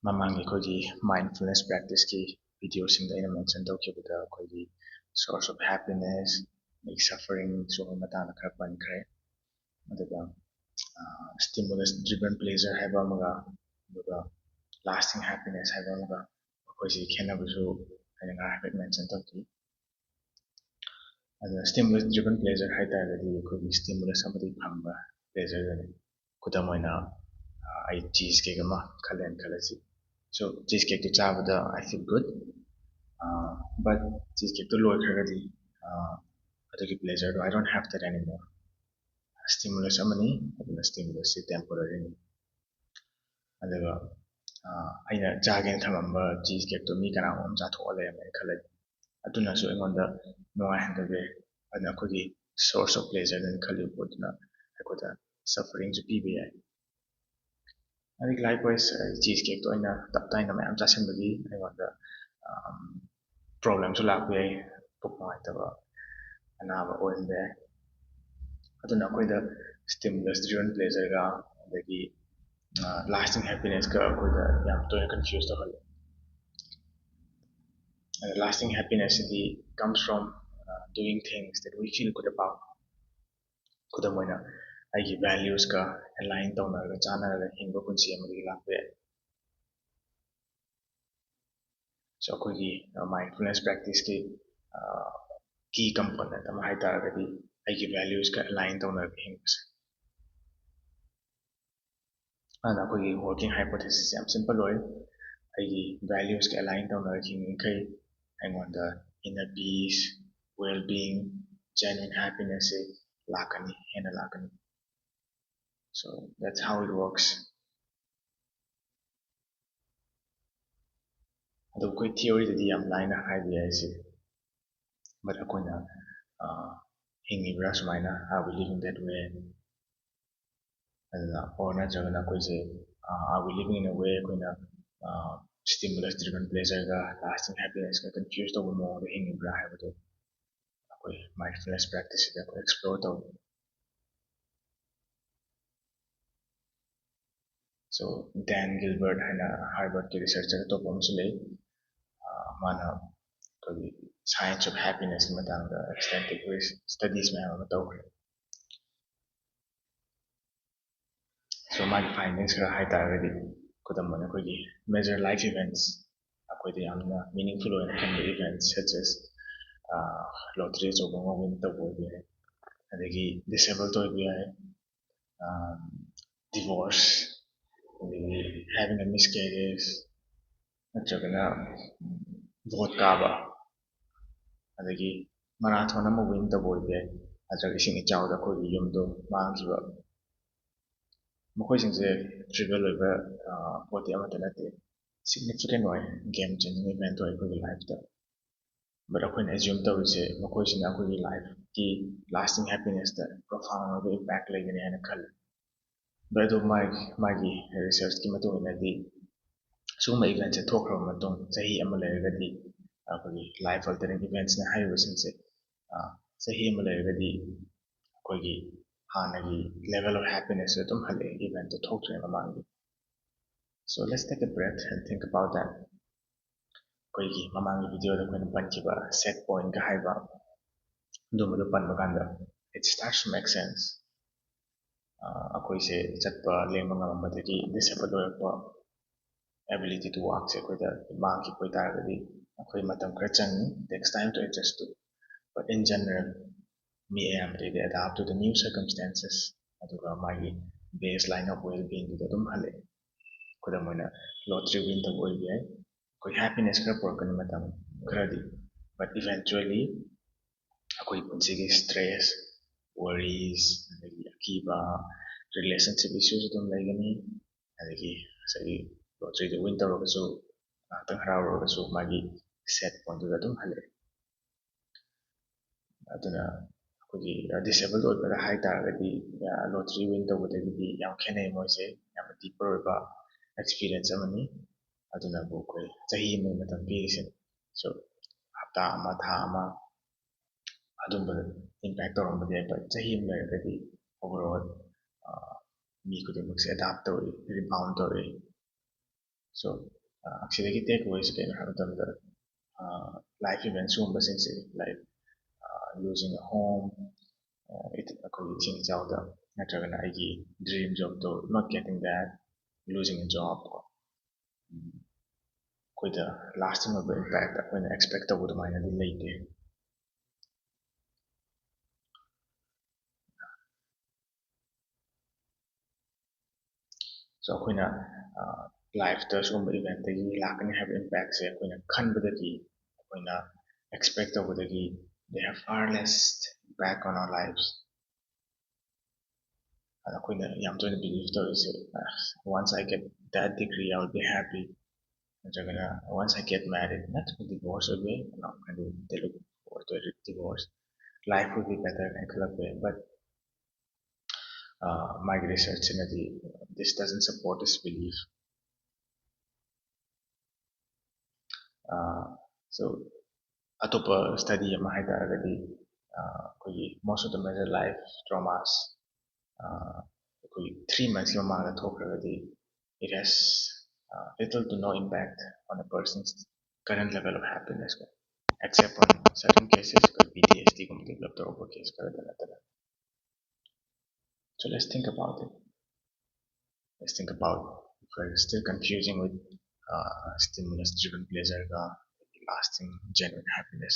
ꯃꯃꯥꯡꯒꯤ ꯑꯩꯈꯣꯏꯒꯤ ꯃꯥꯏꯟꯗꯐꯨꯜꯅꯦꯁ ꯄ꯭ꯔꯦꯛꯇꯤꯁꯀꯤ ꯚꯤꯗꯤꯑꯣꯁꯤꯡꯗ ꯑꯩꯅ ꯃꯦꯟꯁꯟ ꯇꯧꯈꯤꯕꯗ ꯑꯩꯈꯣꯏꯒꯤ ꯁꯣꯔꯁ ꯑꯣꯐ ꯍꯦꯄꯤꯅꯦꯁ ꯑꯗꯒꯤ ꯁꯐꯔꯤꯡ ꯁꯤꯒꯨꯝꯕ ꯃꯇꯥꯡꯗ ꯈꯔ ꯄꯟꯈ꯭ꯔꯦ ꯑꯗꯨꯒ ꯁ꯭ꯇꯤꯃꯨꯂꯁ ꯗ꯭ꯔꯤꯕꯟ ꯄ꯭ꯂꯦꯖꯔ ꯍꯥꯏꯕ ꯑꯃꯒ ꯑꯗꯨꯒ ꯂꯥꯁꯇꯤꯡ ꯍꯦꯄꯤꯅꯦꯁ ꯍꯥꯏꯕ ꯑꯃꯒ ꯃꯈꯣꯏꯁꯤ ꯈꯦꯠꯅꯕꯁꯨ ꯑꯩꯅ ꯉꯥꯏꯍꯥꯛ ꯍꯥꯏꯐꯦꯠ ꯃꯦꯟꯁꯟ ꯇꯧꯈꯤ ꯑꯗꯨꯅ ꯁ꯭ꯇꯤꯃꯨꯂꯁ ꯗ꯭ꯔꯤꯕꯟ ꯄ꯭ꯂꯦꯖꯔ ꯍꯥꯏꯇꯥꯔꯒꯗꯤ ꯑꯩꯈꯣꯏꯒꯤ ꯁ꯭ꯇꯤꯃꯨꯂꯁ ꯑꯃꯗꯒꯤ ꯐꯪꯕ ꯄ꯭ꯂꯦꯖꯔꯗꯅꯤ ꯈꯨꯗꯝ ꯑꯣꯏꯅ ꯑꯩ ꯆꯤꯁ ꯀꯦꯛ ꯑꯃ ꯈꯜꯂꯦꯅ ꯈꯜꯂꯁꯤ ꯁꯣ ꯆꯤꯁ ꯀꯦꯛꯇꯨ ꯆꯥꯕꯗ ꯑꯥꯏ ꯐꯤꯜ ꯒꯨꯗ ꯕꯠ ꯆꯤꯁ ꯀꯦꯛꯇꯨ ꯂꯣꯏꯈ꯭ꯔꯒꯗꯤ ꯑꯗꯨꯒꯤ ꯄ꯭ꯂꯦꯖꯔꯗꯣ ꯑꯥꯏ ꯗꯣꯟꯠ ꯍꯦꯞ ꯗꯦꯠ ꯑꯦꯅꯤꯃꯣꯔ ꯁ꯭ꯇꯤꯃꯨꯂꯁ ꯑꯃꯅꯤ ꯑꯗꯨꯅ ꯁ꯭ꯇꯤꯃꯨꯂꯁꯁꯤ ꯇꯦꯝꯄꯣꯔꯔꯤꯅꯤ ꯑꯗꯨꯒ ꯑꯩꯅ ꯆꯥꯒꯦꯅ ꯊꯝꯃꯝꯕ ꯆꯤꯁ ꯀꯦꯛꯇꯣ ꯃꯤ ꯀꯅꯥꯒꯨꯝꯕ ꯑꯃ ꯆꯥꯊꯣꯛꯑ ꯂꯩꯔꯝꯃꯦꯅ ꯈꯜꯂꯗꯤ ꯑꯗꯨꯅꯁꯨ ꯑꯩꯉꯣꯟꯗ ꯅꯨꯡꯉꯥꯏꯍꯟꯗꯕ ꯌꯥꯏ ꯑꯗꯨꯅ ꯑꯩꯈꯣꯏꯒꯤ ꯁꯣꯔꯁ ꯑꯣꯐ ꯄ꯭ꯂꯦꯖꯔꯅ ꯈꯜꯂꯤꯕ ꯄꯣꯠꯇꯨꯅ ꯑꯩꯈꯣꯏꯗ ꯁꯐꯔꯤꯡꯁꯨ ꯄꯤꯕ ꯌꯥꯏ ꯑꯗꯒꯤ ꯂꯥꯏꯛꯋꯥꯏꯁ ꯆꯤꯁ ꯀꯦꯛꯇꯣ ꯑꯩꯅ ꯇꯞ ꯇꯥꯏꯅ ꯃꯌꯥꯝ ꯆꯥꯁꯤꯟꯕꯒꯤ ꯑꯩꯉꯣꯟꯗ ꯄ꯭ꯔꯣꯕ꯭ꯂꯦꯝꯁꯨ ꯂꯥꯛꯄ ꯌꯥꯏ ꯄꯨꯛ ꯅꯨꯡꯉꯥꯏꯇꯕ ꯑꯅꯥꯕ ꯑꯣꯏꯍꯟꯕ ꯌꯥꯏ ꯑꯗꯨꯅ ꯑꯩꯈꯣꯏꯗ ꯁ꯭ꯇꯤꯃꯨꯂꯁ ꯗ꯭ꯔꯤꯕꯟ ꯄ꯭ꯂꯦꯖꯔꯒ ꯑꯗꯒꯤ ꯂꯥꯁꯇꯤꯡ ꯍꯦꯄꯤꯅꯦꯁꯀ ꯑꯩꯈꯣꯏꯗ ꯌꯥꯝ ꯇꯣꯏꯅ ꯀꯟꯐ꯭ꯌꯨꯁ ꯇꯧꯍꯜꯂꯤ lasting happiness comes from doing things that we feel good about. ꯈꯨꯗꯝ ꯑꯣꯏꯅ ꯑꯩꯒꯤ ꯚꯦꯂ꯭ꯌꯨꯁꯀ ꯑꯦꯂꯥꯏꯟ ꯇꯧꯅꯔꯒ ꯆꯥꯟꯅꯔꯒ ꯍꯤꯡꯕ ꯄꯨꯟꯁꯤ ꯑꯃꯗꯒꯤ ꯂꯥꯛꯄ ꯌꯥꯏ ꯁꯣ ꯑꯩꯈꯣꯏꯒꯤ ꯃꯥꯏꯟꯗꯐꯨꯜꯅꯦꯁ ꯄ꯭ꯔꯦꯛꯇꯤꯁꯀꯤ ꯀꯤ ꯀꯝꯄꯣꯅꯦꯟꯠ ꯑꯃ ꯍꯥꯏꯇꯥꯔꯒꯗꯤ ꯑꯩꯒꯤ ꯚꯦꯂ꯭ꯌꯨꯁꯀ ꯑꯦꯂꯥꯏꯟ ꯇꯧꯅꯔꯒ ꯍꯤꯡꯕꯁꯦ ꯑꯗꯨꯅ ꯑꯩꯈꯣꯏꯒꯤ ꯋꯥꯔꯀꯤꯡ ꯍꯥꯏꯄꯣꯊꯦꯁꯤꯁ ꯌꯥꯝ ꯁꯤꯝꯄꯜ ꯑꯣꯏ ꯑꯩꯒꯤ ꯚꯦꯂ꯭ꯌꯨꯁꯀ ꯑꯦꯂꯥꯏꯟ ꯇꯧꯅꯔꯒ ꯍꯤꯡꯉꯤꯈꯩ ꯑꯩꯉꯣꯟꯗ inner piece well being genuine ꯍꯦꯄꯤꯅꯦꯁꯁꯦ ꯂꯥꯛꯀꯅꯤ ꯍꯦꯟꯅ ꯂꯥꯛꯀꯅꯤ so that's how it works ꯑꯗꯣ ꯑꯩꯈꯣꯏ ꯊꯤꯑꯣꯔꯤꯗꯗꯤ ꯌꯥꯝ ꯂꯥꯏꯅ ꯍꯥꯏꯕ ꯌꯥꯏ ꯁꯤ ꯕꯠ ꯑꯩꯈꯣꯏꯅ ꯍꯤꯡꯉꯤꯕ꯭ꯔꯥ ꯁꯨꯃꯥꯏꯅ are we living that way ꯑꯗꯨꯅ ꯑꯣꯔ ꯅꯠꯇ꯭ꯔꯒꯅ ꯑꯩꯈꯣꯏꯁꯦ are we living in a way ꯑꯩꯈꯣꯏꯅ stimulus driven pleasureꯒ lasting happinessꯒ confuse ꯇꯧꯕ ꯃꯑꯣꯡꯗ ꯍꯤꯡꯉꯤꯕ꯭ꯔꯥ ꯍꯥꯏꯕꯗꯨ ꯑꯩꯈꯣꯏ mindfulness practice ꯁꯤꯗ ꯑꯩꯈꯣꯏ explore ꯇꯧꯏ so Dan Gilbert ꯍꯥꯏꯅ ꯍꯥꯔꯕꯔꯠꯀꯤ ꯔꯤꯁꯔꯆꯔ ꯑꯇꯣꯞꯄ ꯑꯃꯁꯨ ꯂꯩ ꯃꯥꯅ ꯑꯩꯈꯣꯏꯒꯤ science of happinessꯀꯤ ꯃꯇꯥꯡꯗ extensive studies ꯃꯌꯥꯝ ꯑꯃ ꯇꯧꯈ꯭ꯔꯦ so ꯃꯥꯒꯤ findings ꯈꯔ ꯍꯥꯏꯇꯥꯔꯒꯗꯤ ꯈꯨꯗꯝ ꯑꯣꯏꯅ ꯑꯩꯈꯣꯏꯒꯤ major life events ꯑꯩꯈꯣꯏꯗ ꯌꯥꯝꯅ meaningful ꯑꯣꯏꯅ ꯈꯟꯕ events such as lottery ꯑꯆꯧꯕ ꯑꯃ win ꯇꯧꯕ ꯑꯣꯏꯕ ꯌꯥꯏ ꯑꯗꯒꯤ disabled ꯑꯣꯏꯕ ꯌꯥꯏ divorce ꯑꯗꯒꯤ having a miscarriage ꯅꯠꯇ꯭ꯔꯒꯅ vote ꯀꯥꯕ ꯑꯗꯒꯤ ꯃꯔꯥꯊꯣꯟ ꯑꯃ win ꯇꯧꯕ ꯑꯣꯏꯕ ꯌꯥꯏ ꯅꯠꯇ꯭ꯔꯒ ꯏꯁꯤꯡ ꯏꯆꯥꯎꯗ ꯑꯩꯈꯣꯏꯒꯤ ꯌꯨꯝꯗꯣ ꯃꯥꯡꯈꯤꯕ ꯃꯈꯣꯏꯁꯤꯡꯁꯦ ꯇ꯭ꯔꯤꯚꯤꯌꯜ ꯑꯣꯏꯕ ꯄꯣꯠꯇꯤ ꯑꯃꯠꯇ ꯅꯠꯇꯦ significant ꯑꯣꯏ game changing event ꯑꯣꯏ ꯑꯩꯈꯣꯏꯒꯤ ꯂꯥꯏꯐꯇ but ꯑꯩꯈꯣꯏꯅ ꯑꯦꯖ꯭ꯌꯨꯝ ꯇꯧꯔꯤꯁꯦ ꯃꯈꯣꯏꯁꯤꯅ ꯑꯩꯈꯣꯏꯒꯤ ꯂꯥꯏꯐꯀꯤ lasting happinessꯇ profound ꯑꯣꯏꯕ impact ꯂꯩꯒꯅꯤ ꯍꯥꯏꯅ ꯈꯜꯂꯤ but ꯑꯗꯨ ꯃꯥꯒꯤ ꯔꯤꯁꯔꯆꯀꯤ ꯃꯇꯨꯡ ꯏꯟꯅꯗꯤ ꯁꯤꯒꯨꯝꯕ ꯏꯚꯦꯟꯠꯁꯦ ꯊꯣꯛꯈ꯭ꯔꯕ ꯃꯇꯨꯡ ꯆꯍꯤ ꯑꯃ ꯂꯩꯔꯒꯗꯤ ꯑꯩꯈꯣꯏꯒꯤ ꯂꯥꯏꯐ ꯑꯜꯇꯔꯤꯡ ꯏꯚꯦꯟꯠꯁꯅ ꯍꯥꯏꯔꯤꯕꯁꯤꯡꯁꯦ ꯆꯍꯤ ꯑꯃ ꯂꯩꯔꯒꯗꯤ ꯑꯩꯈꯣꯏꯒꯤ ꯍꯥꯟꯅꯒꯤ level of happiness ꯑꯗꯨꯝ ꯍꯜꯂꯛꯑꯦ ꯏꯚꯦꯟꯠꯇꯣ ꯊꯣꯛꯇ꯭ꯔꯤꯉꯩ ꯃꯃꯥꯡꯒꯤ so let's take a breath and think about that ꯑꯩꯈꯣꯏꯒꯤ ꯃꯃꯥꯡꯒꯤ ꯚꯤꯗꯤꯑꯣꯗ ꯑꯩꯈꯣꯏꯅ ꯄꯟꯈꯤꯕ set point ꯀ ꯍꯥꯏꯕ ꯑꯗꯨꯝꯕꯗꯣ ꯄꯟꯕ ꯀꯥꯟꯗ it starts to make sense ꯑꯩꯈꯣꯏꯁꯦ ꯆꯠꯄ ꯂꯦꯡꯕ ꯉꯝꯃꯝꯕꯗꯒꯤ disabled ꯑꯣꯏꯔꯛꯄ ability to walkꯁꯦ ꯑꯩꯈꯣꯏꯗ ꯃꯥꯡꯈꯤꯕ ꯑꯣꯏꯇꯥꯔꯒꯗꯤ ꯑꯩꯈꯣꯏ ꯃꯇꯝ ꯈꯔ ꯆꯪꯉꯤ takes time to adjust to but in general ꯃꯤ ꯑꯌꯥꯝꯕꯗꯤ adapt to the new circumstances ꯑꯗꯨꯒ ꯃꯥꯒꯤ baseline of well-beingꯗꯨꯗ ꯑꯗꯨꯝ ꯍꯜꯂꯛꯑꯦ ꯈꯨꯗꯝ ꯑꯣꯏꯅ lottery win ꯇꯧꯕ ꯑꯣꯏꯕ ꯌꯥꯏ ꯑꯩꯈꯣꯏ happiness ꯈꯔ ꯄꯨꯔꯛꯀꯅꯤ ꯃꯇꯝ ꯈꯔꯗꯤ but eventually ꯑꯩꯈꯣꯏ ꯄꯨꯟꯁꯤꯒꯤ stress worries ꯑꯗꯒꯤ ꯑꯀꯤꯕ relationship issues ꯑꯗꯨꯝ ꯂꯩꯒꯅꯤ ꯑꯗꯒꯤ ꯉꯁꯥꯏꯒꯤ lotteryꯗ win ꯇꯧꯔꯒꯁꯨ ꯉꯥꯛꯇꯪ ꯍꯔꯥꯎꯔꯒꯁꯨ ꯃꯥꯒꯤ set point-ꯗꯨꯗ ꯑꯗꯨꯝ ꯍꯜꯂꯛꯑꯦ ꯑꯗꯨꯅ ꯑꯩꯈꯣꯏꯒꯤ disabled ꯑꯣꯏꯕꯗ ꯍꯥꯏꯇꯥꯔꯒꯗꯤ lottery win ꯇꯧꯕꯗꯒꯤꯗꯤ ꯌꯥꯝ ꯈꯦꯠꯅꯩ ꯃꯣꯏꯁꯦ ꯌꯥꯝꯅ deeper ꯑꯣꯏꯕ experience ꯑꯃꯅꯤ ꯑꯗꯨꯅꯕꯨ ꯑꯩꯈꯣꯏ ꯆꯍꯤ ꯑꯃꯒꯤ ꯃꯇꯝ ꯄꯤꯔꯤꯁꯦ so ꯍꯞꯇꯥ ꯑꯃ ꯊꯥ ꯑꯃ ꯑꯗꯨꯝꯕꯗ impact ꯇꯧꯔꯝꯕꯗꯤ ꯌꯥꯏ but ꯆꯍꯤ ꯑꯃ ꯂꯩꯔꯒꯗꯤ overall ꯃꯤ ꯈꯨꯗꯤꯡꯃꯛꯁꯦ adapt ꯇꯧꯏ rebound ꯇꯧꯏ So ꯑꯁꯤꯗꯒꯤ ꯇꯦꯛ ꯑꯋꯦꯁꯤ ꯀꯩꯅꯣ ꯍꯥꯏꯕ ꯃꯇꯝꯗ ꯂꯥꯏꯐ ꯏꯚꯦꯟ ꯁꯤꯒꯨꯝꯕꯁꯤꯡꯁꯦ ꯂꯥꯏꯛ losing a home, ꯑꯩꯈꯣꯏꯒꯤ ꯏꯁꯤꯡ ꯏꯆꯥꯎꯗ ꯅꯠꯇ꯭ꯔꯒꯅ ꯑꯩꯒꯤ ꯗ꯭ꯔꯤꯝ ꯖꯣꯕꯇꯣ not getting that, losing a job ꯀꯣ ꯑꯩꯈꯣꯏꯗ ꯂꯥꯁꯇꯤꯡ ꯑꯣꯏꯕ ꯏꯝꯄꯦꯛ ꯑꯩꯈꯣꯏꯅ ꯑꯦꯛꯁꯄꯦꯛ ꯇꯧꯕ ꯑꯗꯨꯃꯥꯏꯅꯗꯤ ꯂꯩꯇꯦ. ꯁꯣ ꯑꯩꯈꯣꯏꯅ ꯂꯥꯏꯐꯇ ꯁꯤꯒꯨꯝꯕ ꯏꯚꯦꯟꯇꯒꯤ ꯂꯥꯛꯀꯅꯤ ꯍꯥꯏꯕ ꯏꯝꯄꯦꯛꯁꯦ ꯑꯩꯈꯣꯏꯅ ꯈꯟꯕꯗꯒꯤ ꯑꯩꯈꯣꯏꯅ ꯑꯦꯛꯁꯄꯦꯛ ꯇꯧꯕꯗꯒꯤ they have far less impact on our lives. ꯑꯗ ꯑꯩꯈꯣꯏꯅ ꯌꯥꯝ ꯇꯣꯏꯅ ꯕꯤꯂꯤeve ꯇꯧꯔꯤꯁꯦ once I get that degree I will be happy nꯠꯇ꯭ꯔꯒꯅ once I get married ꯅꯠꯇ꯭ꯔꯒ divorce ꯑꯣꯏꯕ ꯌꯥꯏ ꯑꯗꯨ they look forward to a divorce, life will be better ꯀꯥꯏꯅ ꯈꯜꯂꯛꯄ ꯌꯥꯏ. But ꯃꯥꯒꯤ ꯔꯤꯁꯔꯆꯁꯤꯅꯗꯤ this doesn't support this belief. So ꯑꯇꯣꯞꯄ study ꯑꯃ ꯍꯥꯏꯇꯥꯔꯒꯗꯤ ꯑꯩꯈꯣꯏꯒꯤ most of the major life traumas ꯑꯩꯈꯣꯏꯒꯤ 3 months ꯃꯃꯥꯡꯗ ꯊꯣꯛꯈ꯭ꯔꯒꯗꯤ it has little to no impact on a person's current level of happiness, except on certain cases like PTSD ꯒꯨꯝꯕ develop ꯇꯧꯔꯛꯄ case ꯈꯔꯗ ꯅꯠꯇꯅ. So let's think about it. Let's think about if we're still confusing with stimulus driven pleasure lasting genuine happiness.